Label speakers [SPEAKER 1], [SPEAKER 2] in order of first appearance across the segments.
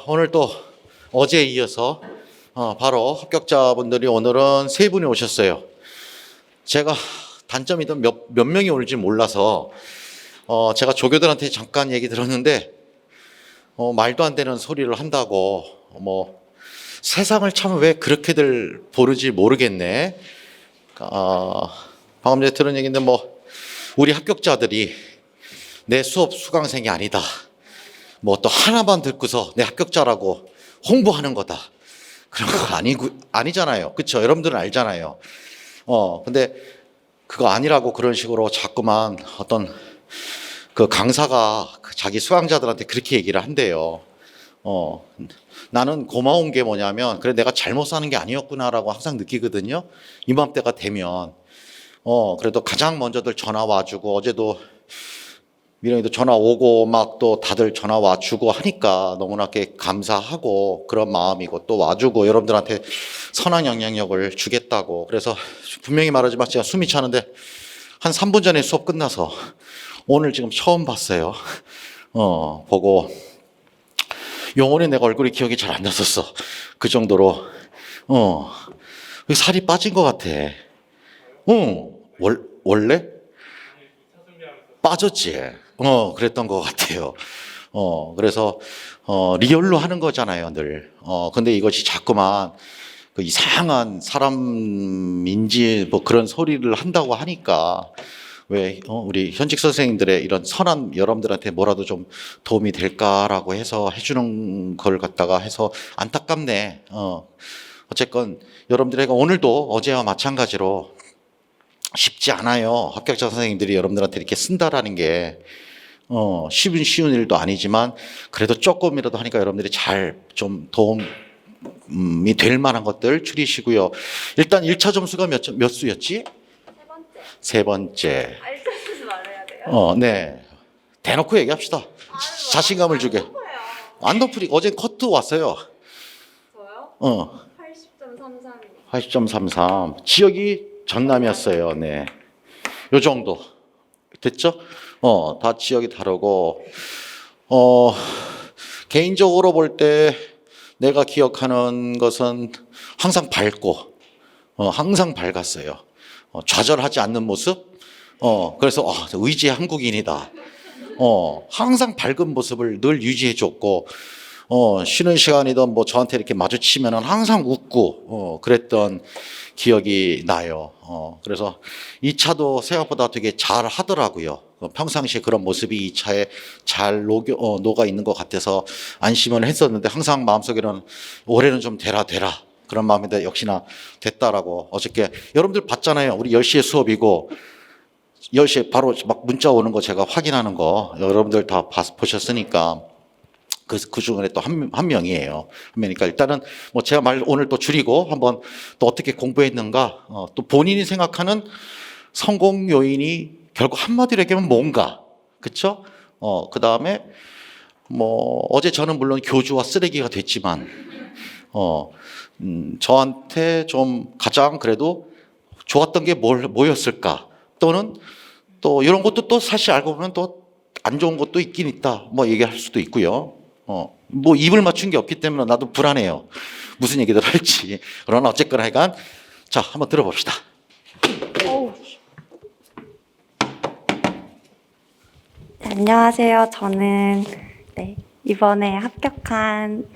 [SPEAKER 1] 오늘 또 어제에 이어서 바로 합격자분들이 오늘은 세 분이 오셨어요. 제가 단점이든 몇 명이 올지 몰라서 제가 조교들한테 잠깐 얘기 들었는데 말도 안 되는 소리를 한다고 세상을 참 왜 그렇게들 보는지 모르겠네. 방금 전에 들은 얘기인데 우리 합격자들이 내 수업 수강생이 아니다. 또 하나만 듣고서 내 합격자라고 홍보하는 거다. 그런 거 아니잖아요. 그렇죠? 여러분들은 알잖아요. 근데 그거 아니라고 그런 식으로 자꾸만 어떤 그 강사가 자기 수강자들한테 그렇게 얘기를 한대요. 나는 고마운 게 뭐냐면 그래 내가 잘못 사는 게 아니었구나라고 항상 느끼거든요. 이맘때가 되면 그래도 가장 먼저들 전화 와주고 어제도 미령이도 전화 오고 막 또 다들 전화 와주고 하니까 너무나 감사하고 그런 마음이고 또 와주고 여러분들한테 선한 영향력을 주겠다고. 그래서 분명히 말하지만 제가 숨이 차는데 한 3분 전에 수업 끝나서 오늘 지금 처음 봤어요. 보고 영혼의 내가 얼굴이 기억이 잘 안 났었어. 그 정도로 살이 빠진 것 같아. 원래 빠졌지. 그랬던 것 같아요. 그래서 리얼로 하는 거잖아요, 늘. 근데 이것이 자꾸만 그 이상한 사람인지 그런 소리를 한다고 하니까 왜 우리 현직 선생님들의 이런 선한 여러분들한테 뭐라도 좀 도움이 될까라고 해서 해주는 걸 갖다가 해서 안타깝네. 어쨌건 여러분들에게 오늘도 어제와 마찬가지로 쉽지 않아요. 합격자 선생님들이 여러분들한테 이렇게 쓴다라는 게 쉬운 일도 아니지만 그래도 조금이라도 하니까 여러분들이 잘 좀 도움이 될 만한 것들 추리시고요. 일단 1차 점수가 몇 수였지? 세 번째.
[SPEAKER 2] 알려주지 말아야 돼요.
[SPEAKER 1] 네. 대놓고 얘기합시다. 자신감을 주게. 안 높으니 어제 커트 왔어요.
[SPEAKER 2] 저요? 80.33.
[SPEAKER 1] 80.33. 지역이 전남이었어요. 네. 요 정도. 됐죠? 다 지역이 다르고, 개인적으로 볼 때 내가 기억하는 것은 항상 밝고, 항상 밝았어요. 좌절하지 않는 모습? 그래서, 의지의 한국인이다. 항상 밝은 모습을 늘 유지해 줬고, 쉬는 시간이든 저한테 이렇게 마주치면은 항상 웃고, 그랬던 기억이 나요. 그래서 2차도 생각보다 되게 잘 하더라고요. 평상시에 그런 모습이 2차에 잘 녹아 있는 것 같아서 안심을 했었는데 항상 마음속에는 올해는 좀 되라. 그런 마음인데 역시나 됐다라고 어저께 여러분들 봤잖아요. 우리 10시에 수업이고 10시에 바로 막 문자 오는 거 제가 확인하는 거 여러분들 다 보셨으니까 그 중에 또 한 명이에요. 한 명이니까 일단은 제가 오늘 또 줄이고 한번 또 어떻게 공부했는가 또 본인이 생각하는 성공 요인이 결국 한마디로 얘기하면 뭔가 그쵸? 그 다음에 어제 저는 물론 교주와 쓰레기가 됐지만 저한테 좀 가장 그래도 좋았던 게 뭐였을까? 또는 또 이런 것도 또 사실 알고 보면 또 안 좋은 것도 있긴 있다. 얘기할 수도 있고요. 입을 맞춘 게 없기 때문에 나도 불안해요. 무슨 얘기들 할지. 그러나 어쨌거나 하여간 자, 한번 들어봅시다.
[SPEAKER 2] 네, 안녕하세요. 저는 이번에 합격한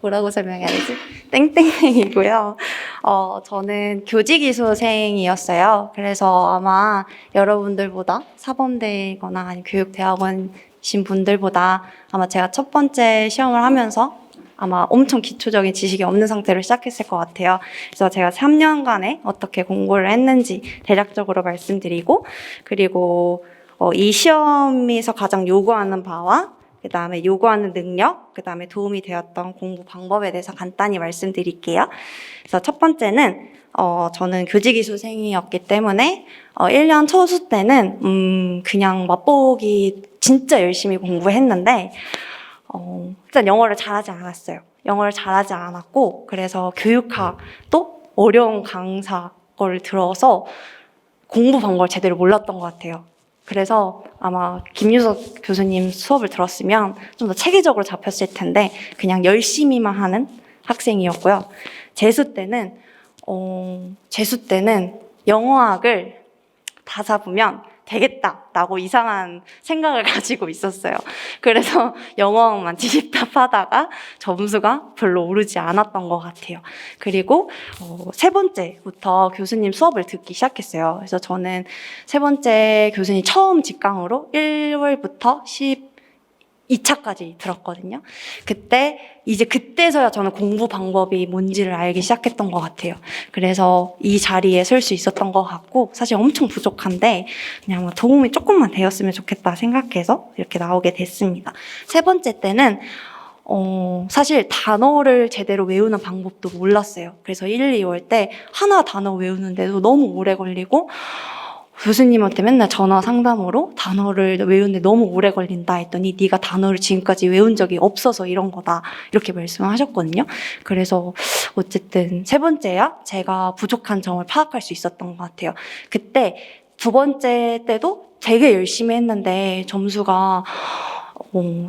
[SPEAKER 2] 뭐라고 설명해야 되지? 땡땡땡이고요. 저는 교직이수생이었어요. 그래서 아마 여러분들보다 사범대거나 아니면 교육대학원신 분들보다 아마 제가 첫 번째 시험을 하면서 아마 엄청 기초적인 지식이 없는 상태로 시작했을 것 같아요. 그래서 제가 3년간에 어떻게 공부를 했는지 대략적으로 말씀드리고, 그리고 이 시험에서 가장 요구하는 바와 그 다음에 요구하는 능력, 그 다음에 도움이 되었던 공부 방법에 대해서 간단히 말씀드릴게요. 그래서 첫 번째는 저는 교직이수생이었기 때문에 1년 초수 때는 그냥 맛보기 진짜 열심히 공부했는데 일단 영어를 잘하지 않았어요. 영어를 잘하지 않았고 그래서 교육학도 어려운 강사 거를 들어서 공부 방법을 제대로 몰랐던 것 같아요. 그래서 아마 김유석 교수님 수업을 들었으면 좀 더 체계적으로 잡혔을 텐데 그냥 열심히만 하는 학생이었고요. 재수 때는 영어학을 다 잡으면 되겠다라고 이상한 생각을 가지고 있었어요. 그래서 영어만 뒤집답하다가 점수가 별로 오르지 않았던 것 같아요. 그리고 세 번째부터 교수님 수업을 듣기 시작했어요. 그래서 저는 세 번째 교수님 처음 직강으로 1월부터 12차까지 들었거든요. 그때서야 저는 공부 방법이 뭔지를 알기 시작했던 것 같아요. 그래서 이 자리에 설 수 있었던 것 같고, 사실 엄청 부족한데, 그냥 도움이 조금만 되었으면 좋겠다 생각해서 이렇게 나오게 됐습니다. 세 번째 때는, 사실 단어를 제대로 외우는 방법도 몰랐어요. 그래서 1, 2월 때 하나 단어 외우는데도 너무 오래 걸리고, 교수님한테 맨날 전화 상담으로 단어를 외우는데 너무 오래 걸린다 했더니 네가 단어를 지금까지 외운 적이 없어서 이런 거다 이렇게 말씀하셨거든요. 그래서 어쨌든 세 번째야 제가 부족한 점을 파악할 수 있었던 것 같아요. 그때 두 번째 때도 되게 열심히 했는데 점수가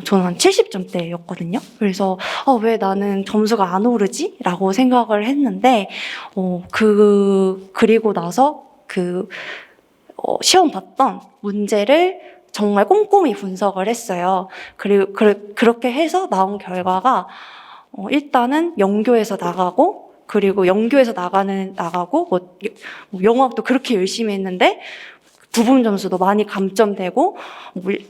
[SPEAKER 2] 저는 한 70점대였거든요. 그래서 왜 나는 점수가 안 오르지? 라고 생각을 했는데 그리고 나서 시험 봤던 문제를 정말 꼼꼼히 분석을 했어요. 그리고 그렇게 해서 나온 결과가 일단은 영교에서 나가고 그리고 영교에서 나가고 영어학도 그렇게 열심히 했는데 부분 점수도 많이 감점되고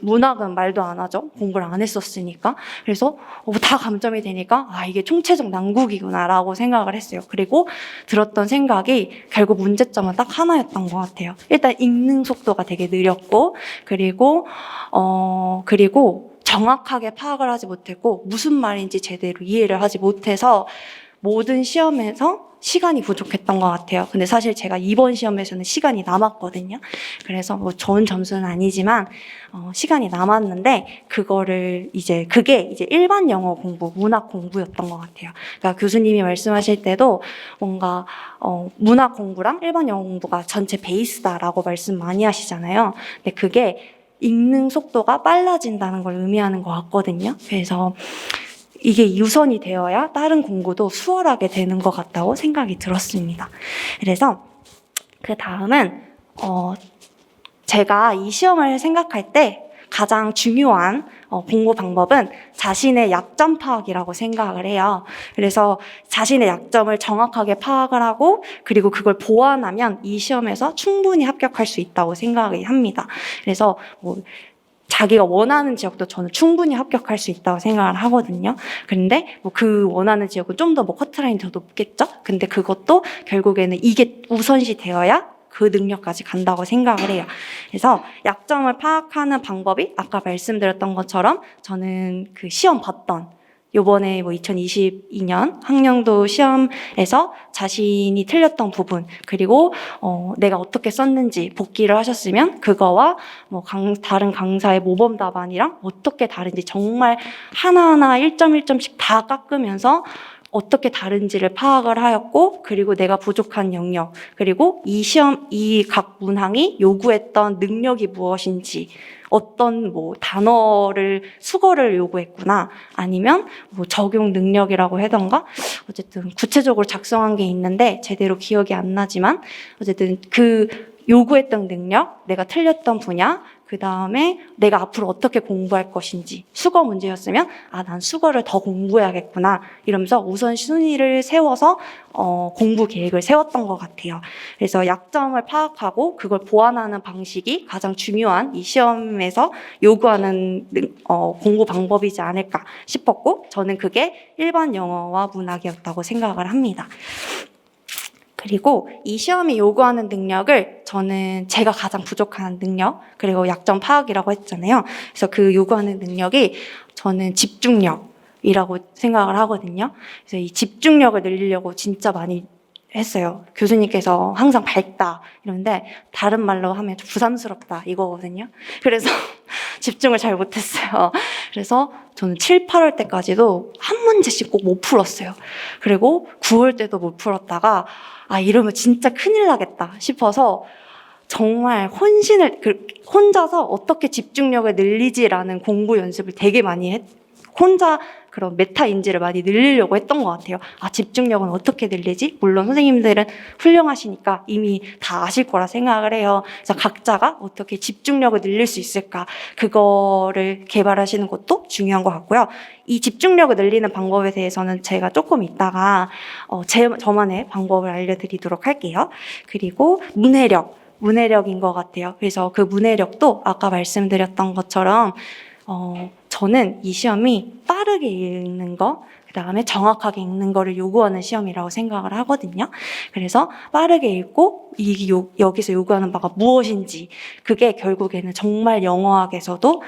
[SPEAKER 2] 문학은 말도 안 하죠. 공부를 안 했었으니까. 그래서 다 감점이 되니까 이게 총체적 난국이구나라고 생각을 했어요. 그리고 들었던 생각이 결국 문제점은 딱 하나였던 것 같아요. 일단 읽는 속도가 되게 느렸고 그리고 정확하게 파악을 하지 못했고 무슨 말인지 제대로 이해를 하지 못해서 모든 시험에서 시간이 부족했던 것 같아요. 근데 사실 제가 이번 시험에서는 시간이 남았거든요. 그래서 좋은 점수는 아니지만 시간이 남았는데 그게 이제 일반 영어 공부, 문학 공부였던 것 같아요. 그러니까 교수님이 말씀하실 때도 뭔가 문학 공부랑 일반 영어 공부가 전체 베이스다라고 말씀 많이 하시잖아요. 근데 그게 읽는 속도가 빨라진다는 걸 의미하는 것 같거든요. 그래서 이게 유선이 되어야 다른 공부도 수월하게 되는 것 같다고 생각이 들었습니다. 그래서 그 다음은 제가 이 시험을 생각할 때 가장 중요한 공부 방법은 자신의 약점 파악이라고 생각을 해요. 그래서 자신의 약점을 정확하게 파악을 하고 그리고 그걸 보완하면 이 시험에서 충분히 합격할 수 있다고 생각을 합니다. 그래서 자기가 원하는 지역도 저는 충분히 합격할 수 있다고 생각을 하거든요. 근데 그 원하는 지역은 좀 더 커트라인이 더 높겠죠? 근데 그것도 결국에는 이게 우선시 되어야 그 능력까지 간다고 생각을 해요. 그래서 약점을 파악하는 방법이 아까 말씀드렸던 것처럼 저는 그 시험 봤던 요번에 2022년 학년도 시험에서 자신이 틀렸던 부분 그리고 내가 어떻게 썼는지 복기를 하셨으면 그거와 다른 강사의 모범 답안이랑 어떻게 다른지 정말 하나하나 1.1점씩 다 깎으면서 어떻게 다른지를 파악을 하였고 그리고 내가 부족한 영역 그리고 이 각 문항이 요구했던 능력이 무엇인지 어떤 단어를 수거를 요구했구나 아니면 적용 능력이라고 하던가 어쨌든 구체적으로 작성한 게 있는데 제대로 기억이 안 나지만 어쨌든 그 요구했던 능력 내가 틀렸던 분야 그 다음에 내가 앞으로 어떻게 공부할 것인지 수거 문제였으면 난 수거를 더 공부해야겠구나 이러면서 우선순위를 세워서 공부 계획을 세웠던 것 같아요. 그래서 약점을 파악하고 그걸 보완하는 방식이 가장 중요한 이 시험에서 요구하는 공부 방법이지 않을까 싶었고 저는 그게 일반 영어와 문학이었다고 생각을 합니다. 그리고 이 시험이 요구하는 능력을 저는 제가 가장 부족한 능력 그리고 약점 파악이라고 했잖아요. 그래서 그 요구하는 능력이 저는 집중력이라고 생각을 하거든요. 그래서 이 집중력을 늘리려고 진짜 많이 했어요. 교수님께서 항상 밝다 이러는데 다른 말로 하면 좀 부담스럽다 이거거든요. 그래서 집중을 잘 못했어요. 그래서 저는 7, 8월 때까지도 한 문제씩 꼭 못 풀었어요. 그리고 9월 때도 못 풀었다가 이러면 진짜 큰일 나겠다 싶어서 정말 혼자서 어떻게 집중력을 늘리지라는 공부 연습을 되게 많이 혼자 그런 메타 인지를 많이 늘리려고 했던 것 같아요. 아, 집중력은 어떻게 늘리지? 물론 선생님들은 훌륭하시니까 이미 다 아실 거라 생각을 해요. 그래서 각자가 어떻게 집중력을 늘릴 수 있을까? 그거를 개발하시는 것도 중요한 것 같고요. 이 집중력을 늘리는 방법에 대해서는 제가 조금 이따가 저만의 방법을 알려드리도록 할게요. 그리고 문해력인 것 같아요. 그래서 그 문해력도 아까 말씀드렸던 것처럼 저는 이 시험이 빠르게 읽는 거, 그다음에 정확하게 읽는 거를 요구하는 시험이라고 생각을 하거든요. 그래서 빠르게 읽고 여기서 요구하는 바가 무엇인지, 그게 결국에는 정말 영어학에서도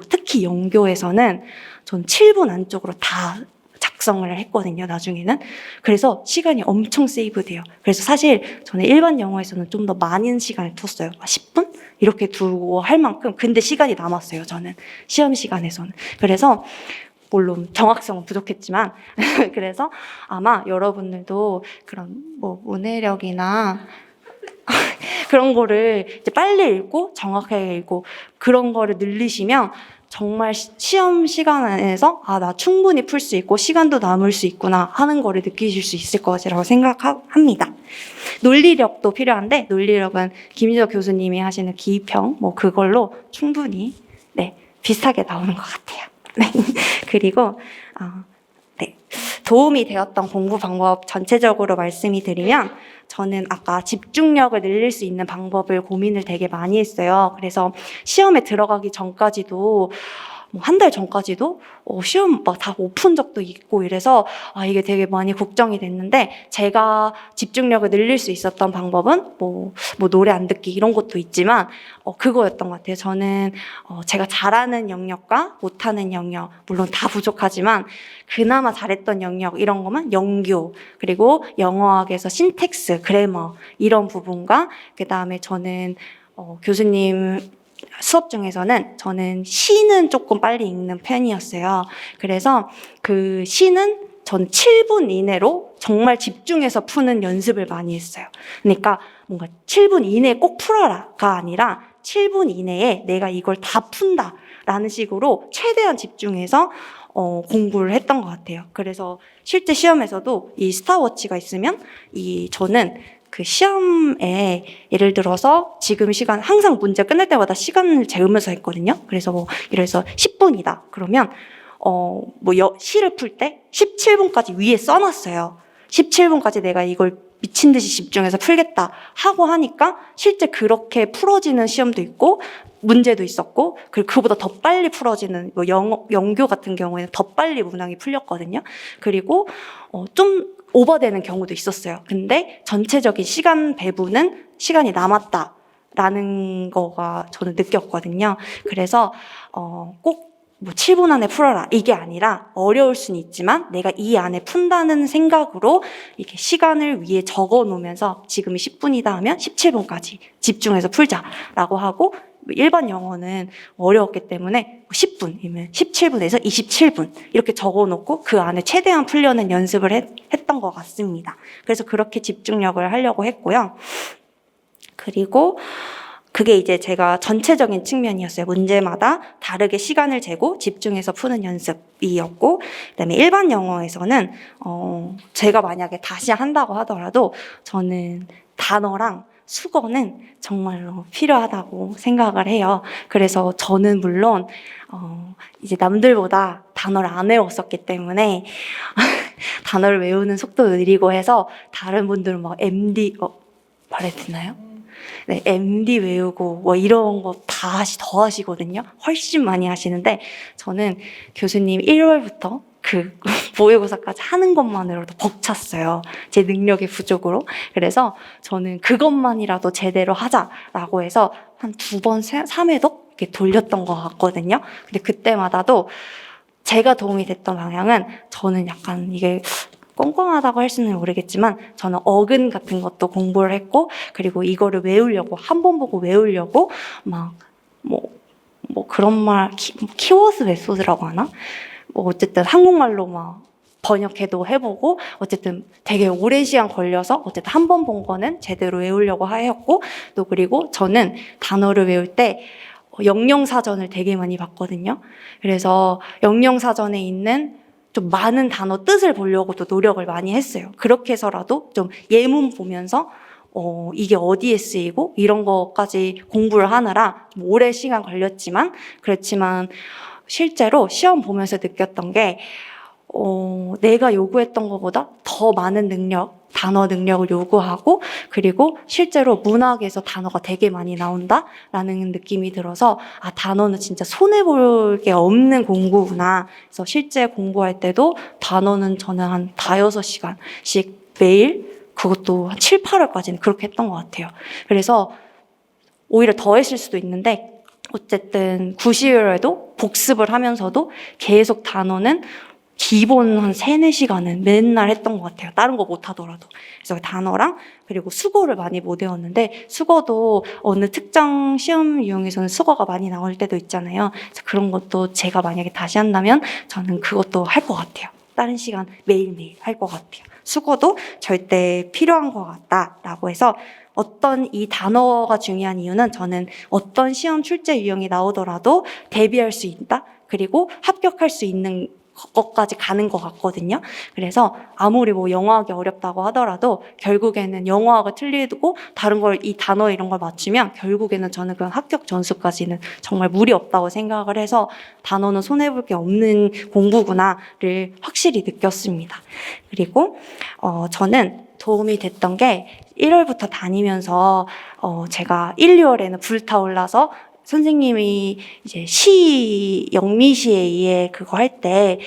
[SPEAKER 2] 특히 영교에서는 전 7분 안쪽으로 다 작성을 했거든요, 나중에는. 그래서 시간이 엄청 세이브돼요. 그래서 사실 저는 일반 영어에서는 좀 더 많은 시간을 뒀어요. 10분? 이렇게 두고 할 만큼. 근데 시간이 남았어요, 저는. 시험 시간에서는. 그래서 물론 정확성은 부족했지만 그래서 아마 여러분들도 그런 문해력이나 그런 거를 이제 빨리 읽고 정확하게 읽고 그런 거를 늘리시면 정말 시험 시간 안에서 나 충분히 풀 수 있고 시간도 남을 수 있구나 하는 거를 느끼실 수 있을 것이라고 생각합니다. 논리력도 필요한데 논리력은 김희석 교수님이 하시는 기입형 그걸로 충분히 비슷하게 나오는 것 같아요. 그리고 도움이 되었던 공부 방법 전체적으로 말씀이 드리면 저는 아까 집중력을 늘릴 수 있는 방법을 고민을 되게 많이 했어요. 그래서 시험에 들어가기 전까지도 한 달 전까지도 시험 다 못 푼 적도 있고 이래서 이게 되게 많이 걱정이 됐는데 제가 집중력을 늘릴 수 있었던 방법은 노래 안 듣기 이런 것도 있지만 그거였던 것 같아요. 저는 제가 잘하는 영역과 못하는 영역 물론 다 부족하지만 그나마 잘했던 영역 이런 거만 영교 그리고 영어학에서 신텍스, 그래머 이런 부분과 그다음에 저는 교수님 수업 중에서는 저는 시는 조금 빨리 읽는 편이었어요. 그래서 그 시는 전 7분 이내로 정말 집중해서 푸는 연습을 많이 했어요. 그러니까 뭔가 7분 이내에 꼭 풀어라가 아니라 7분 이내에 내가 이걸 다 푼다라는 식으로 최대한 집중해서 공부를 했던 것 같아요. 그래서 실제 시험에서도 이 스탑워치가 있으면 저는 그 시험에 예를 들어서 지금 시간 항상 문제 끝날 때마다 시간을 재우면서 했거든요. 그래서 이래서 10분이다. 그러면 시를 풀 때 17분까지 위에 써놨어요. 17분까지 내가 이걸 미친 듯이 집중해서 풀겠다 하고 하니까 실제 그렇게 풀어지는 시험도 있고 문제도 있었고 그리고 그보다 더 빨리 풀어지는 영교 같은 경우에는 더 빨리 문항이 풀렸거든요. 그리고 좀 오버되는 경우도 있었어요. 근데 전체적인 시간 배분은 시간이 남았다라는 거가 저는 느꼈거든요. 그래서 꼭 7분 안에 풀어라 이게 아니라 어려울 수는 있지만 내가 이 안에 푼다는 생각으로 이렇게 시간을 위에 적어 놓으면서 지금이 10분이다 하면 17분까지 집중해서 풀자라고 하고 일반 영어는 어려웠기 때문에 10분이면 17분에서 27분 이렇게 적어놓고 그 안에 최대한 풀려는 연습을 했던 것 같습니다. 그래서 그렇게 집중력을 하려고 했고요. 그리고 그게 이제 제가 전체적인 측면이었어요. 문제마다 다르게 시간을 재고 집중해서 푸는 연습이었고 그다음에 일반 영어에서는 제가 만약에 다시 한다고 하더라도 저는 단어랑 수거는 정말로 필요하다고 생각을 해요. 그래서 저는 물론 이제 남들보다 단어를 안 외웠었기 때문에 단어를 외우는 속도도 느리고 해서 다른 분들은 막 MD 말해도 되나요? 네, MD 외우고 이런 거 다 더 하시거든요. 훨씬 많이 하시는데 저는 교수님 1월부터 그 모의고사까지 하는 것만으로도 벅찼어요. 제 능력의 부족으로. 그래서 저는 그것만이라도 제대로 하자라고 해서 한 2번, 3회도 이렇게 돌렸던 것 같거든요. 근데 그때마다도 제가 도움이 됐던 방향은 저는 약간 이게 꼼꼼하다고 할 수는 모르겠지만 저는 어근 같은 것도 공부를 했고 그리고 이거를 외우려고 한 번 보고 외우려고 막 그런 말 키워드 메소드라고 하나? 어쨌든 한국말로 막 번역해도 해보고 어쨌든 되게 오랜 시간 걸려서 어쨌든 한 번 본 거는 제대로 외우려고 하였고 또 그리고 저는 단어를 외울 때 영영사전을 되게 많이 봤거든요. 그래서 영영사전에 있는 좀 많은 단어 뜻을 보려고도 노력을 많이 했어요. 그렇게 해서라도 좀 예문 보면서 이게 어디에 쓰이고 이런 것까지 공부를 하느라 좀 오래 시간 걸렸지만 그렇지만 실제로 시험 보면서 느꼈던 게 내가 요구했던 것보다 더 많은 능력, 단어 능력을 요구하고 그리고 실제로 문학에서 단어가 되게 많이 나온다라는 느낌이 들어서 단어는 진짜 손해볼 게 없는 공부구나. 그래서 실제 공부할 때도 단어는 저는 한 5-6시간씩 매일 그것도 한 7, 8월까지는 그렇게 했던 것 같아요. 그래서 오히려 더 했을 수도 있는데 어쨌든 9시월에도 복습을 하면서도 계속 단어는 기본 한 3-4시간은 맨날 했던 것 같아요. 다른 거 못 하더라도. 그래서 단어랑 그리고 수거를 많이 못 외웠는데 수거도 어느 특정 시험 유형에서는 수거가 많이 나올 때도 있잖아요. 그래서 그런 것도 제가 만약에 다시 한다면 저는 그것도 할 것 같아요. 다른 시간 매일매일 할 것 같아요. 수거도 절대 필요한 것 같다라고 해서 어떤 이 단어가 중요한 이유는 저는 어떤 시험 출제 유형이 나오더라도 대비할 수 있다. 그리고 합격할 수 있는 것까지 가는 것 같거든요. 그래서 아무리 뭐 영어하기 어렵다고 하더라도 결국에는 영어학을 틀리고 다른 걸 이 단어 이런 걸 맞추면 결국에는 저는 그 합격 점수까지는 정말 무리 없다고 생각을 해서 단어는 손해볼 게 없는 공부구나를 확실히 느꼈습니다. 그리고 저는 도움이 됐던 게 1월부터 다니면서 제가 1, 2월에는 불타올라서 선생님이 이제 영미시에 의해 그거 할 때,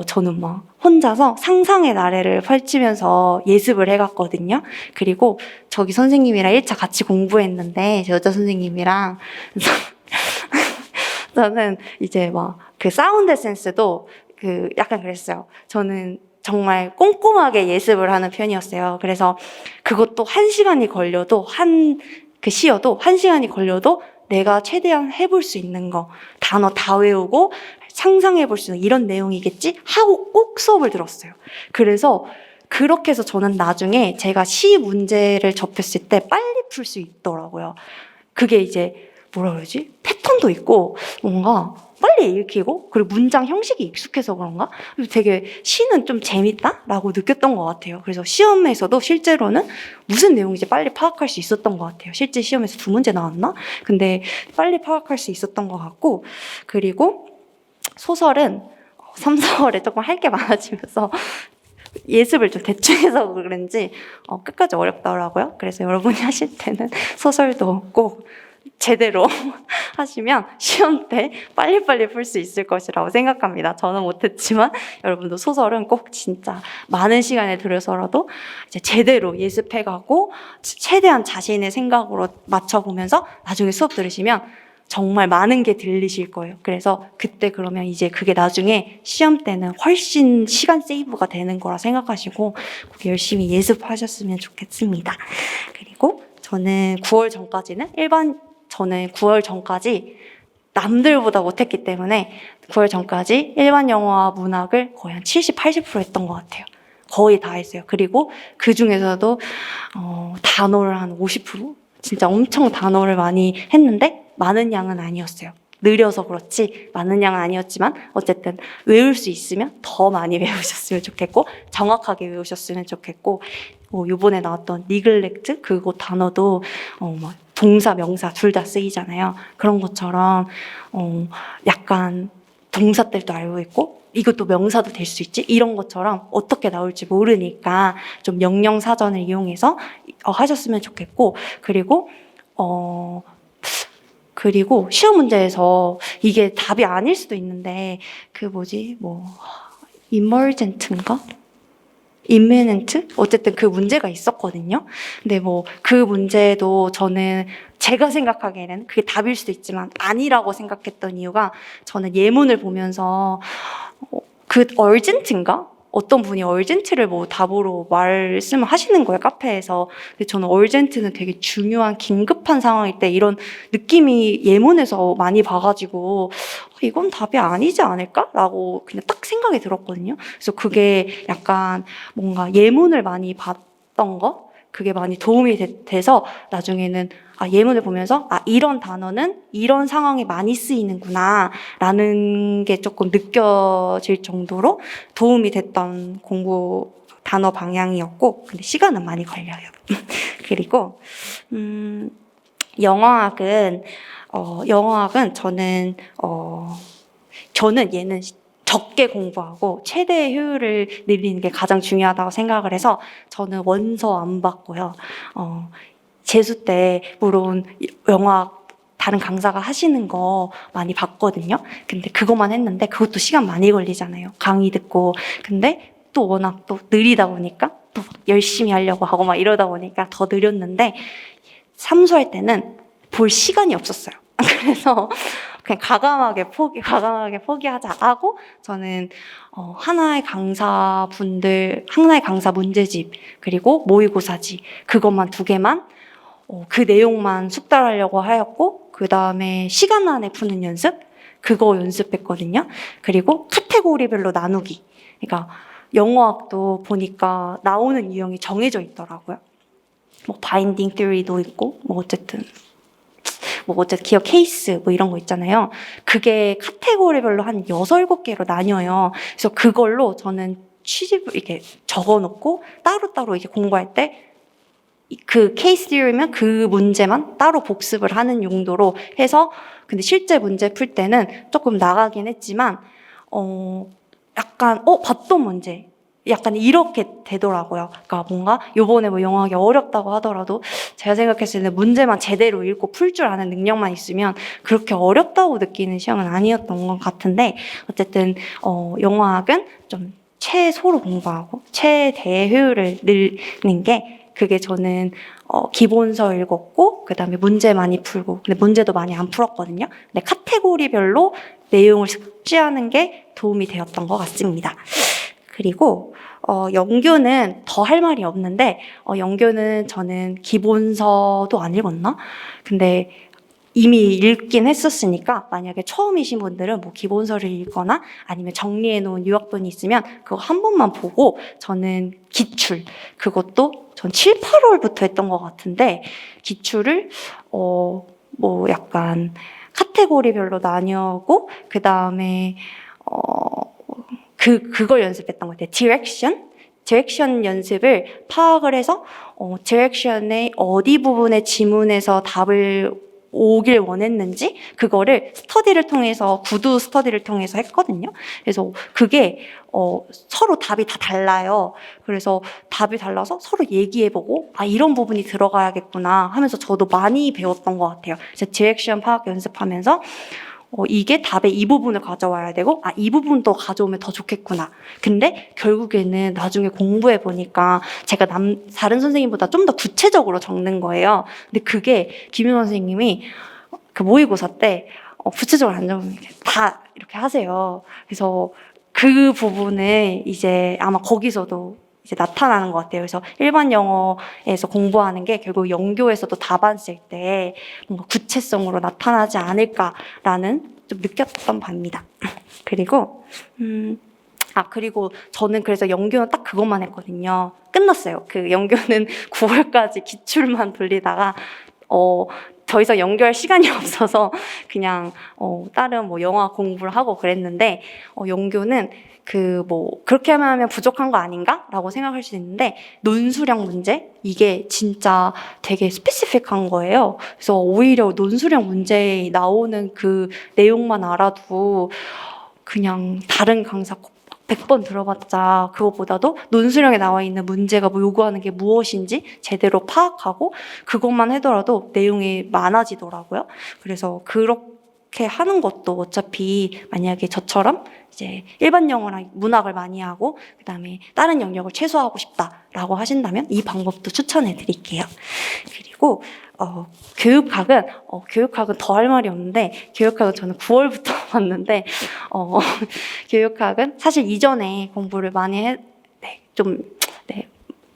[SPEAKER 2] 저는 막 혼자서 상상의 나래를 펼치면서 예습을 해갔거든요. 그리고 저기 선생님이랑 1차 같이 공부했는데, 여자 선생님이랑. 저는 이제 막 그 사운드 센스도 약간 그랬어요. 저는 정말 꼼꼼하게 예습을 하는 편이었어요. 그래서 그것도 1시간이 걸려도 그 시어도 1시간이 걸려도 내가 최대한 해볼 수 있는 거, 단어 다 외우고 상상해볼 수 있는 이런 내용이겠지? 하고 꼭 수업을 들었어요. 그래서 그렇게 해서 저는 나중에 제가 시 문제를 접했을 때 빨리 풀 수 있더라고요. 그게 이제 뭐라 그러지? 패턴도 있고 뭔가 빨리 읽히고 그리고 문장 형식이 익숙해서 그런가? 되게 시는 좀 재밌다라고 느꼈던 것 같아요. 그래서 시험에서도 실제로는 무슨 내용인지 빨리 파악할 수 있었던 것 같아요. 실제 시험에서 2문제 나왔나? 근데 빨리 파악할 수 있었던 것 같고 그리고 소설은 3, 4월에 조금 할 게 많아지면서 예습을 좀 대충 해서 그런지 끝까지 어렵더라고요. 그래서 여러분이 하실 때는 소설도 꼭 제대로 하시면 시험 때 빨리빨리 풀 수 있을 것이라고 생각합니다. 저는 못했지만 여러분도 소설은 꼭 진짜 많은 시간을 들여서라도 이제 제대로 예습해가고 최대한 자신의 생각으로 맞춰보면서 나중에 수업 들으시면 정말 많은 게 들리실 거예요. 그래서 그때 그러면 이제 그게 나중에 시험 때는 훨씬 시간 세이브가 되는 거라 생각하시고 꼭 열심히 예습하셨으면 좋겠습니다. 그리고 저는 9월 전까지 남들보다 못했기 때문에 9월 전까지 일반 영어와 문학을 거의 한 70, 80% 했던 것 같아요. 거의 다 했어요. 그리고 그 중에서도 단어를 한 50%? 진짜 엄청 단어를 많이 했는데 많은 양은 아니었어요. 느려서 그렇지 많은 양은 아니었지만 어쨌든 외울 수 있으면 더 많이 외우셨으면 좋겠고 정확하게 외우셨으면 좋겠고 이번에 나왔던 neglect 그거 단어도 동사, 명사 둘 다 쓰이잖아요. 그런 것처럼 약간 동사들도 알고 있고 이것도 명사도 될 수 있지? 이런 것처럼 어떻게 나올지 모르니까 좀 영영사전을 이용해서 하셨으면 좋겠고 그리고 시험 문제에서 이게 답이 아닐 수도 있는데 emergent인가? imminent? 어쨌든 그 문제가 있었거든요. 근데 그 문제도 저는 제가 생각하기에는 그게 답일 수도 있지만 아니라고 생각했던 이유가 저는 예문을 보면서 그 urgent인가? 어떤 분이 얼젠트를 뭐 답으로 말씀을 하시는 거예요, 카페에서. 근데 저는 얼젠트는 되게 중요한 긴급한 상황일 때 이런 느낌이 예문에서 많이 봐가지고 이건 답이 아니지 않을까라고 그냥 딱 생각이 들었거든요. 그래서 그게 약간 뭔가 예문을 많이 봤던 거, 그게 많이 도움이 돼서 나중에는 예문을 보면서 이런 단어는 이런 상황에 많이 쓰이는구나 라는 게 조금 느껴질 정도로 도움이 됐던 공부 단어 방향이었고, 근데 시간은 많이 걸려요. 그리고 영어학은 저는 얘는 적게 공부하고 최대 효율을 늘리는 게 가장 중요하다고 생각을 해서 저는 원서 안 받고요. 재수 때 물론 영어학 다른 강사가 하시는 거 많이 봤거든요. 근데 그것만 했는데 그것도 시간 많이 걸리잖아요. 강의 듣고. 근데 또 워낙 또 느리다 보니까 또 열심히 하려고 하고 막 이러다 보니까 더 느렸는데 삼수할 때는 볼 시간이 없었어요. 그래서 그냥 과감하게 포기하자 하고 저는 하나의 강사 문제집 그리고 모의고사지 그것만 2개만 그 내용만 숙달하려고 하였고, 그 다음에 시간 안에 푸는 연습 그거 연습했거든요. 그리고 카테고리별로 나누기. 그러니까 영어학도 보니까 나오는 유형이 정해져 있더라고요. 뭐 바인딩 theory도 있고 어쨌든 기억 케이스 이런 거 있잖아요. 그게 카테고리별로 한 6, 7개로 나뉘어요. 그래서 그걸로 저는 이렇게 적어놓고 따로따로 이렇게 공부할 때 그 케이스 띠어리면 그 문제만 따로 복습을 하는 용도로 해서, 근데 실제 문제 풀 때는 조금 나가긴 했지만 약간 봤던 문제 약간 이렇게 되더라고요. 그러니까 뭔가 요번에 영어하기 어렵다고 하더라도 제가 생각했을 때는 문제만 제대로 읽고 풀 줄 아는 능력만 있으면 그렇게 어렵다고 느끼는 시험은 아니었던 것 같은데, 어쨌든 영어학은 좀 최소로 공부하고 최대 효율을 늘리는 게, 그게 저는 기본서 읽었고 그 다음에 문제 많이 풀고, 근데 문제도 많이 안 풀었거든요. 근데 카테고리별로 내용을 숙지하는 게 도움이 되었던 것 같습니다. 그리고 영규는 더 할 말이 없는데, 영규는 저는 기본서도 안 읽었나? 근데 이미 읽긴 했었으니까 만약에 처음이신 분들은 뭐 기본서를 읽거나 아니면 정리해 놓은 유학본이 있으면 그거 한 번만 보고, 저는 기출 그것도 전 7, 8월부터 했던 것 같은데, 기출을 약간 카테고리별로 나뉘고 그 다음에 그걸 연습했던 것 같아요. 디렉션 연습을 파악을 해서 디렉션의 어디 부분의 지문에서 답을 오길 원했는지 그거를 구두 스터디를 통해서 했거든요. 그래서 그게 서로 답이 다 달라요. 그래서 답이 달라서 서로 얘기해보고 이런 부분이 들어가야겠구나 하면서 저도 많이 배웠던 것 같아요. 그래서 디렉션 파악 연습하면서 이게 답의 이 부분을 가져와야 되고 이 부분도 가져오면 더 좋겠구나. 근데 결국에는 나중에 공부해 보니까 제가 다른 선생님보다 좀 더 구체적으로 적는 거예요. 근데 그게 김윤 선생님이 그 모의고사 때 구체적으로 안 적으면 다 이렇게 하세요. 그래서 그 부분을 이제 아마 거기서도 이제 나타나는 것 같아요. 그래서 일반 영어에서 공부하는 게 결국 영교에서도 답안 쓸 때 뭔가 구체성으로 나타나지 않을까라는 좀 느꼈던 바입니다. 그리고 그리고 저는 그래서 영교는 딱 그것만 했거든요. 끝났어요. 그 영교는 9월까지 기출만 돌리다가 더 이상 연결 시간이 없어서 그냥 다른 영화 공부를 하고 그랬는데, 영교는 그렇게 하면 부족한 거 아닌가? 라고 생각할 수 있는데, 논술형 문제? 이게 진짜 되게 스페시픽한 거예요. 그래서 오히려 논술형 문제에 나오는 그 내용만 알아도 그냥 다른 강사 100번 들어봤자 그것보다도 논술형에 나와 있는 문제가 요구하는 게 무엇인지 제대로 파악하고 그것만 하더라도 내용이 많아지더라고요. 그래서 그렇게 그렇게 하는 것도 어차피 만약에 저처럼 이제 일반 영어랑 문학을 많이 하고 그다음에 다른 영역을 최소화하고 싶다라고 하신다면 이 방법도 추천해 드릴게요. 그리고 교육학은 더 할 말이 없는데, 교육학은 저는 9월부터 봤는데, 교육학은 사실 이전에 공부를 많이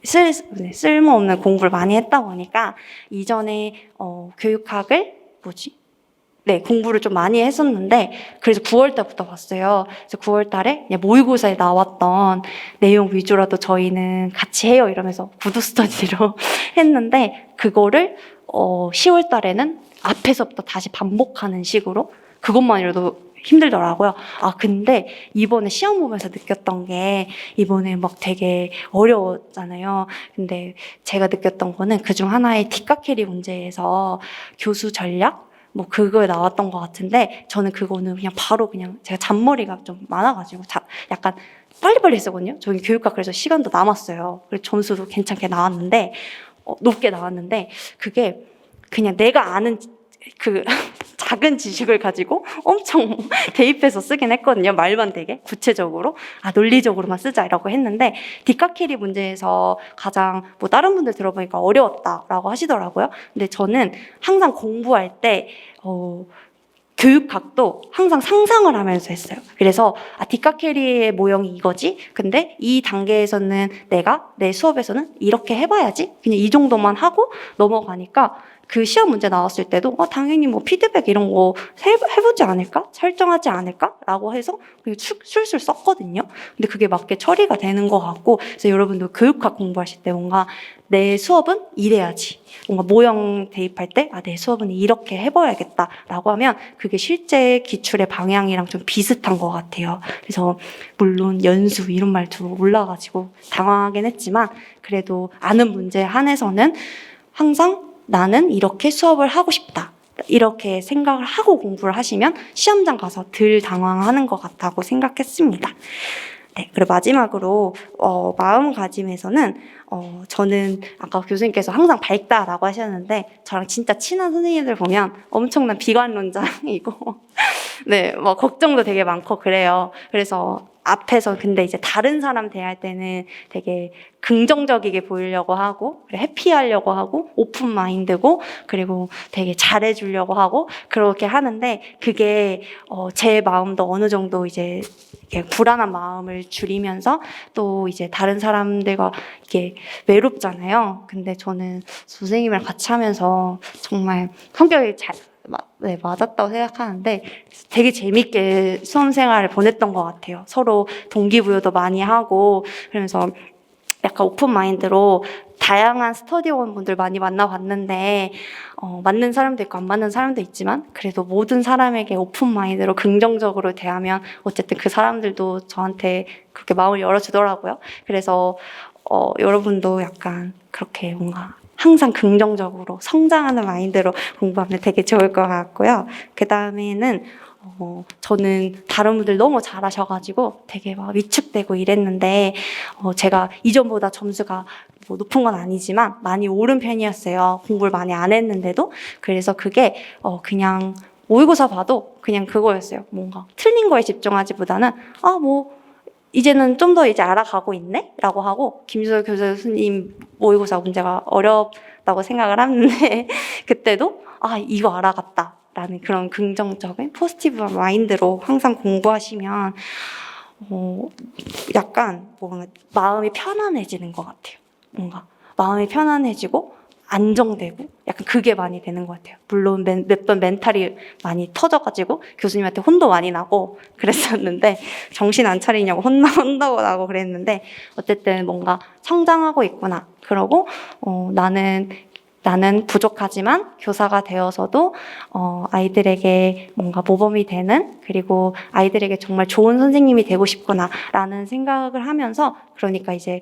[SPEAKER 2] 쓸모없는 공부를 많이 했다 보니까, 이전에, 교육학을, 공부를 좀 많이 했었는데, 그래서 9월 달부터 봤어요. 그래서 9월 달에 그냥 모의고사에 나왔던 내용 위주로도 저희는 같이 해요. 이러면서 구두 스터디로 했는데, 그거를 10월 달에는 앞에서부터 다시 반복하는 식으로 그것만이라도 힘들더라고요. 근데 이번에 시험 보면서 느꼈던 게 이번에 막 되게 어려웠잖아요. 근데 제가 느꼈던 거는 그중 하나의 뒷깎이리 문제에서 교수 전략? 그거에 나왔던 것 같은데 저는 그거는 그냥 바로 그냥 제가 잔머리가 좀 많아가지고 약간 빨리빨리 했었거든요. 저희 교육학 그래서 시간도 남았어요. 그래서 점수도 괜찮게 나왔는데 높게 나왔는데 그게 그냥 내가 아는 그 작은 지식을 가지고 엄청 대입해서 쓰긴 했거든요. 말만 되게 구체적으로 논리적으로만 쓰자라고 했는데 뒷깎이리 문제에서 가장 다른 분들 들어보니까 어려웠다라고 하시더라고요. 근데 저는 항상 공부할 때 교육학도 항상 상상을 하면서 했어요. 그래서 뒷깎이리의 모형이 이거지? 근데 이 단계에서는 내가 내 수업에서는 이렇게 해봐야지? 그냥 이 정도만 하고 넘어가니까 그 시험 문제 나왔을 때도 당연히 피드백 이런 거 해보지 않을까? 설정하지 않을까? 라고 해서 그냥 술술 썼거든요. 근데 그게 맞게 처리가 되는 것 같고 그래서 여러분도 교육학 공부하실 때 뭔가 내 수업은 이래야지. 뭔가 모형 대입할 때 내 수업은 이렇게 해봐야겠다 라고 하면 그게 실제 기출의 방향이랑 좀 비슷한 것 같아요. 그래서 물론 연수 이런 말도 올라가지고 당황하긴 했지만 그래도 아는 문제에 한해서는 항상 나는 이렇게 수업을 하고 싶다. 이렇게 생각을 하고 공부를 하시면 시험장 가서 덜 당황하는 것 같다고 생각했습니다. 네, 그리고 마지막으로 마음가짐에서는 저는 아까 교수님께서 항상 밝다라고 하셨는데 저랑 진짜 친한 선생님들 보면 엄청난 비관론자이고 네, 걱정도 되게 많고 그래요. 그래서 앞에서 근데 이제 다른 사람 대할 때는 되게 긍정적이게 보이려고 하고 해피하려고 하고 오픈 마인드고 그리고 되게 잘해주려고 하고 그렇게 하는데 그게 제 마음도 어느 정도 이제 불안한 마음을 줄이면서 또 이제 다른 사람들과 이게 외롭잖아요. 근데 저는 선생님이랑 같이 하면서 정말 성격이 맞았다고 생각하는데 되게 재밌게 수험 생활을 보냈던 것 같아요. 서로 동기부여도 많이 하고 그러면서 약간 오픈 마인드로 다양한 스터디원 분들 많이 만나봤는데 맞는 사람도 있고 안 맞는 사람도 있지만 그래도 모든 사람에게 오픈 마인드로 긍정적으로 대하면 어쨌든 그 사람들도 저한테 그렇게 마음을 열어주더라고요. 그래서 여러분도 약간 그렇게 뭔가 항상 긍정적으로 성장하는 마인드로 공부하면 되게 좋을 것 같고요. 그 다음에는 저는 다른 분들 너무 잘하셔가지고 되게 위축되고 이랬는데 제가 이전보다 점수가 높은 건 아니지만 많이 오른 편이었어요. 공부를 많이 안 했는데도. 그래서 그게 그냥 모의고사 봐도 그냥 그거였어요. 뭔가 틀린 거에 집중하지보다는 이제는 좀 더 이제 알아가고 있네? 라고 하고, 김수호 교수님 모의고사 문제가 어렵다고 생각을 하는데, 그때도, 이거 알아갔다. 라는 그런 긍정적인 포지티브 마인드로 항상 공부하시면, 약간 뭔가 마음이 편안해지는 것 같아요. 뭔가 마음이 편안해지고, 안정되고 약간 그게 많이 되는 것 같아요. 물론 몇 번 멘탈이 많이 터져가지고 교수님한테 혼도 많이 나고 그랬었는데 정신 안 차리냐고 혼나고 나고 그랬는데 어쨌든 뭔가 성장하고 있구나. 그러고 나는 부족하지만 교사가 되어서도 아이들에게 뭔가 모범이 되는 그리고 아이들에게 정말 좋은 선생님이 되고 싶구나라는 생각을 하면서 그러니까 이제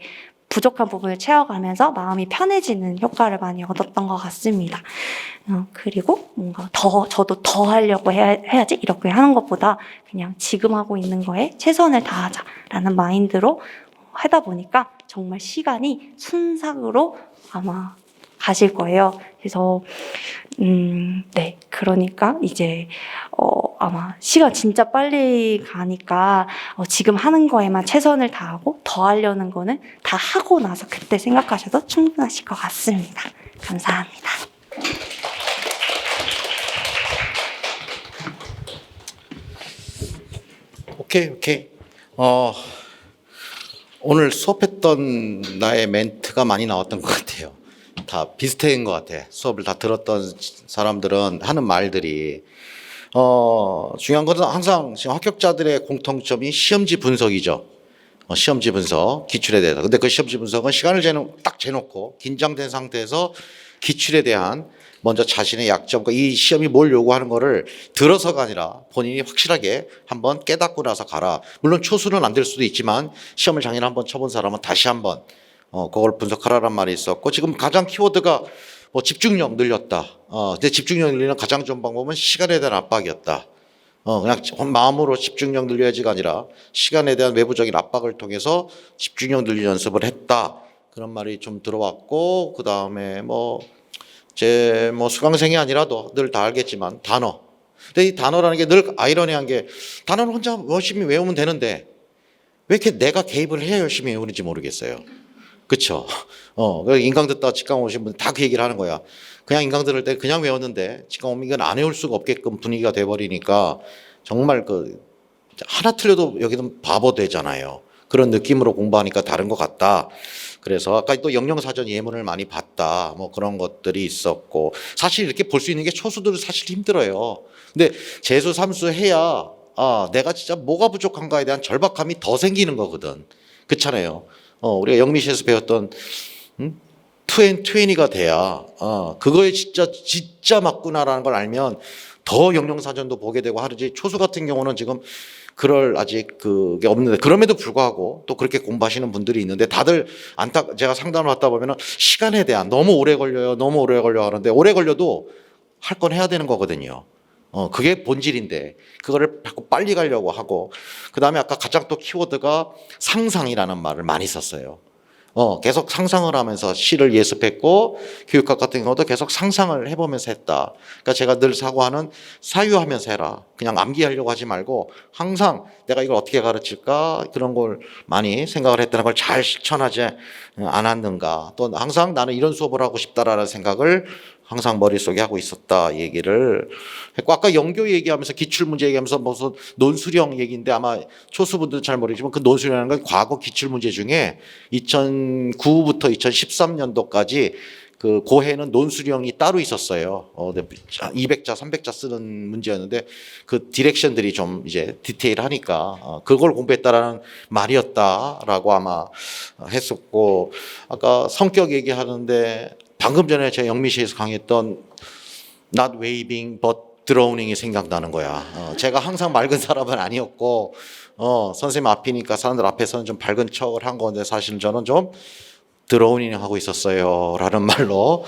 [SPEAKER 2] 부족한 부분을 채워가면서 마음이 편해지는 효과를 많이 얻었던 것 같습니다. 그리고 뭔가 저도 더 하려고 해야지 이렇게 하는 것보다 그냥 지금 하고 있는 거에 최선을 다하자라는 마인드로 하다 보니까 정말 시간이 순삭으로 아마 가실 거예요. 그래서 네, 그러니까 이제 아마 시간 진짜 빨리 가니까 지금 하는 거에만 최선을 다하고 더 하려는 거는 다 하고 나서 그때 생각하셔도 충분하실 것 같습니다. 감사합니다.
[SPEAKER 1] 오케이. 오늘 수업했던 나의 멘트가 많이 나왔던 것 같아요. 다 비슷한 것 같아. 수업을 다 들었던 사람들은 하는 말들이 중요한 것은 항상 지금 합격자들의 공통점이 시험지 분석이죠. 시험지 분석, 기출에 대해서. 근데 그 시험지 분석은 시간을 딱 재놓고 긴장된 상태에서 기출에 대한 먼저 자신의 약점과 이 시험이 뭘 요구하는 거를 들어서가 아니라 본인이 확실하게 한번 깨닫고 나서 가라. 물론 초수는 안 될 수도 있지만 시험을 작년에 한번 쳐본 사람은 다시 한번 그걸 분석하라란 말이 있었고, 지금 가장 키워드가 뭐 집중력 늘렸다. 근데 집중력 늘리는 가장 좋은 방법은 시간에 대한 압박이었다. 그냥 마음으로 집중력 늘려야지가 아니라 시간에 대한 외부적인 압박을 통해서 집중력 늘리는 연습을 했다. 그런 말이 좀 들어왔고, 그 다음에 제 수강생이 아니라도 늘 다 알겠지만 단어. 근데 이 단어라는 게 늘 아이러니한 게, 단어는 혼자 열심히 외우면 되는데 왜 이렇게 내가 개입을 해야 열심히 외우는지 모르겠어요. 그쵸? 인강 듣다가 직강 오신 분들 다 그 얘기를 하는 거야. 그냥 인강 들을 때 그냥 외웠는데 직강 오면 이건 안 외울 수가 없게끔 분위기가 돼버리니까 정말 하나 틀려도 여기는 바보 되잖아요. 그런 느낌으로 공부하니까 다른 것 같다. 그래서 아까 또 영영사전 예문을 많이 봤다. 그런 것들이 있었고, 사실 이렇게 볼 수 있는 게 초수들은 사실 힘들어요. 근데 재수, 삼수 해야 내가 진짜 뭐가 부족한가에 대한 절박함이 더 생기는 거거든. 그렇잖아요. 우리가 영미시에서 배웠던 투앤투애니가 돼야 그거에 진짜 맞구나라는 걸 알면 더 영영사전도 보게 되고 하지. 초수 같은 경우는 지금 그럴 아직 그게 없는데, 그럼에도 불구하고 또 그렇게 공부하시는 분들이 있는데, 다들 제가 상담을 받다 보면은 시간에 대한 너무 오래 걸려 하는데, 오래 걸려도 할 건 해야 되는 거거든요. 그게 본질인데 그거를 자꾸 빨리 가려고 하고, 그 다음에 아까 가장 또 키워드가 상상이라는 말을 많이 썼어요. 계속 상상을 하면서 시를 예습했고, 교육학 같은 경우도 계속 상상을 해보면서 했다. 그러니까 제가 늘 사고하는 사유하면서 해라. 그냥 암기하려고 하지 말고 항상 내가 이걸 어떻게 가르칠까, 그런 걸 많이 생각을 했다는 걸 잘 실천하지 않았는가. 또 항상 나는 이런 수업을 하고 싶다라는 생각을 항상 머릿속에 하고 있었다 얘기를 했고, 아까 영교 얘기하면서 기출문제 얘기하면서 무슨 논수령 얘기인데, 아마 초수분들은 잘 모르지만 그 논수령이라는 건 과거 기출문제 중에 2009부터 2013년도까지 그 고해는 논수령이 따로 있었어요. 200자, 300자 쓰는 문제였는데 그 디렉션들이 좀 이제 디테일하니까 그걸 공부했다라는 말이었다라고 아마 했었고, 아까 성격 얘기하는데 방금 전에 제가 영미시에서 강의했던 not waving but drowning이 생각나는 거야. 제가 항상 맑은 사람은 아니었고, 선생님 앞이니까 사람들 앞에서는 좀 밝은 척을 한 건데, 사실 저는 좀 드로우닝 하고 있었어요 라는 말로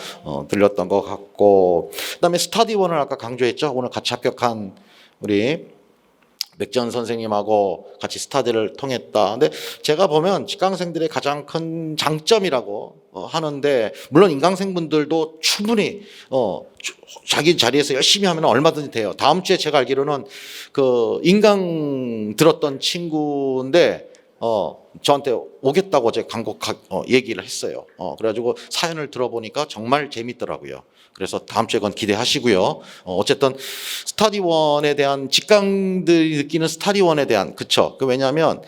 [SPEAKER 1] 들렸던 것 같고, 그 다음에 스타디원을 아까 강조했죠. 오늘 같이 합격한 우리 맥전 선생님하고 같이 스타디를 통했다. 근데 제가 보면 직강생들의 가장 큰 장점이라고 하는데, 물론 인강생분들도 충분히 자기 자리에서 열심히 하면 얼마든지 돼요. 다음 주에 제가 알기로는 그 인강 들었던 친구인데 저한테 오겠다고 어제 얘기를 했어요. 그래가지고 사연을 들어보니까 정말 재밌더라고요. 그래서 다음 주에 그건 기대하시고요. 어쨌든 스타디원에 대한 직강들이 느끼는 스타디원에 대한, 그쵸? 왜냐하면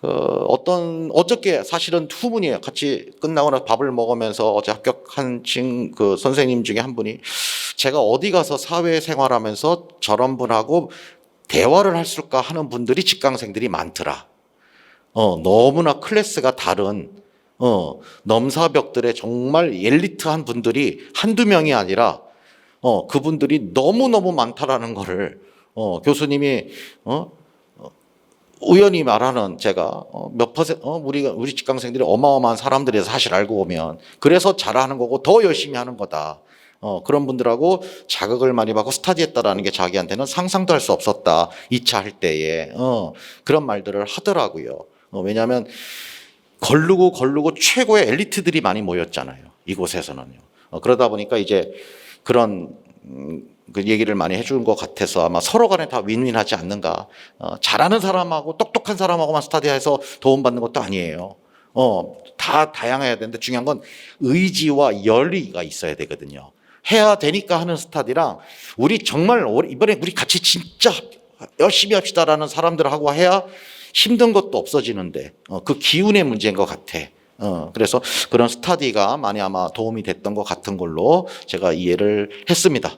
[SPEAKER 1] 어저께 사실은 후문이에요. 같이 끝나고 나서 밥을 먹으면서 어제 합격한 그 선생님 중에 한 분이, 제가 어디 가서 사회생활하면서 저런 분하고 대화를 할 수가 하는 분들이 직강생들이 많더라. 너무나 클래스가 다른 넘사벽들의 정말 엘리트한 분들이 한두 명이 아니라 그분들이 너무너무 많다라는 거를 교수님이 우연히 말하는, 제가 몇 퍼센트 우리 직강생들이 어마어마한 사람들이 사실 알고 보면 그래서 잘하는 거고 더 열심히 하는 거다. 그런 분들하고 자극을 많이 받고 스타디했다라는 게 자기한테는 상상도 할 수 없었다. 2차 할 때에 그런 말들을 하더라고요. 왜냐하면 걸르고 최고의 엘리트들이 많이 모였잖아요. 이곳에서는요. 그러다 보니까 이제 그런 그 얘기를 많이 해준 것 같아서 아마 서로 간에 다 윈윈하지 않는가. 잘하는 사람하고 똑똑한 사람하고만 스타디해서 도움받는 것도 아니에요. 다 다양해야 되는데 중요한 건 의지와 열의가 있어야 되거든요. 해야 되니까 하는 스타디랑 우리 정말 이번에 우리 같이 진짜 열심히 합시다라는 사람들하고 해야 힘든 것도 없어지는데 그 기운의 문제인 것 같아. 그래서 그런 스타디가 많이 아마 도움이 됐던 것 같은 걸로 제가 이해를 했습니다.